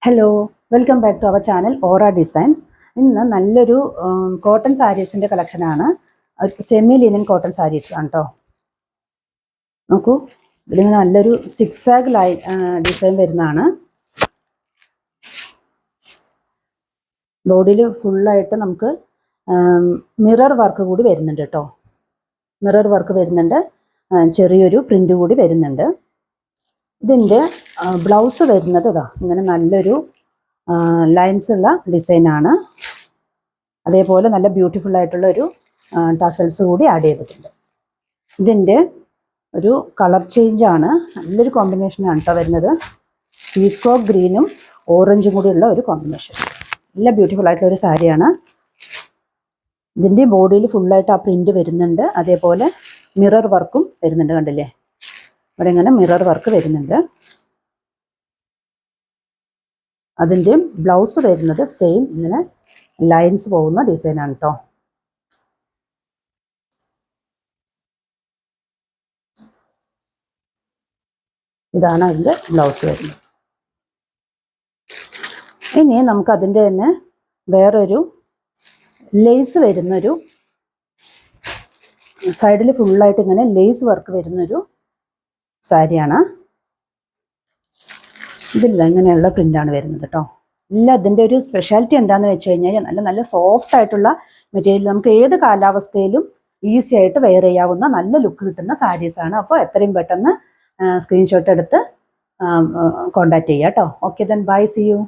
Hello, welcome back to our channel Aura designs. ഇന്ന് നല്ലൊരു cotton സാരീസിൻ്റെ കളക്ഷനാണ്. സെമി ലിനൻ കോട്ടൺ സാരീസ് ആണ് കേട്ടോ. നോക്കൂ, ഇതിലിങ്ങനെ നല്ലൊരു സിക്സാഗ് ഡിസൈൻ വരുന്നതാണ്. ബോഡിയിൽ ഫുള്ളായിട്ട് നമുക്ക് മിറർ വർക്ക് കൂടി വരുന്നുണ്ട് കേട്ടോ. മിറർ വർക്ക് വരുന്നുണ്ട്, ചെറിയൊരു പ്രിൻ്റ് കൂടി വരുന്നുണ്ട്. ഇതിൻ്റെ ബ്ലൗസ് വരുന്നത് ഇതാ ഇങ്ങനെ നല്ലൊരു ലൈൻസ് ഉള്ള ഡിസൈനാണ്. അതേപോലെ നല്ല ബ്യൂട്ടിഫുൾ ആയിട്ടുള്ള ഒരു ടസൽസ് കൂടി ആഡ് ചെയ്തിട്ടുണ്ട്. ഇതിൻ്റെ ഒരു കളർ ചേഞ്ചാണ്, നല്ലൊരു കോമ്പിനേഷനാണ് കേട്ടോ വരുന്നത്. പീക്കോക്ക് ഗ്രീനും ഓറഞ്ചും കൂടിയുള്ള ഒരു കോമ്പിനേഷൻ. നല്ല ബ്യൂട്ടിഫുൾ ആയിട്ടുള്ള ഒരു സാരിയാണ്. ഇതിൻ്റെ ബോഡിയിൽ ഫുള്ളായിട്ട് ആ പ്രിൻ്റ് വരുന്നുണ്ട്. അതേപോലെ മിറർ വർക്കും വരുന്നുണ്ട്, കണ്ടില്ലേ? ഇവിടെ ഇങ്ങനെ മിറർ വർക്ക് വരുന്നുണ്ട്. അതിൻ്റെ ബ്ലൗസ് വരുന്നത് സെയിം ഇങ്ങനെ ലൈൻസ് പോകുന്ന ഡിസൈനാണ് കേട്ടോ. ഇതാണ് അതിൻ്റെ ബ്ലൗസ് വരുന്നത്. ഇനി നമുക്ക് അതിൻ്റെ തന്നെ വേറൊരു ലേസ് വരുന്നൊരു സൈഡിൽ ഫുള്ളായിട്ട് ഇങ്ങനെ ലേസ് വർക്ക് വരുന്നൊരു സാരിയാണ്. ഇതില്ല, ഇങ്ങനെയുള്ള പ്രിൻ്റാണ് വരുന്നത് കേട്ടോ. എല്ലാം ഇതിൻ്റെ ഒരു സ്പെഷ്യാലിറ്റി എന്താണെന്ന് വെച്ച് കഴിഞ്ഞാൽ നല്ല നല്ല സോഫ്റ്റ് ആയിട്ടുള്ള മെറ്റീരിയൽ, നമുക്ക് ഏത് കാലാവസ്ഥയിലും ഈസി ആയിട്ട് വെയർ ചെയ്യാവുന്ന നല്ല ലുക്ക് കിട്ടുന്ന സാരീസാണ്. അപ്പോൾ എത്രയും പെട്ടെന്ന് സ്ക്രീൻഷോട്ട് എടുത്ത് കോണ്ടാക്ട് ചെയ്യുക കേട്ടോ. Okay, then bye, see U.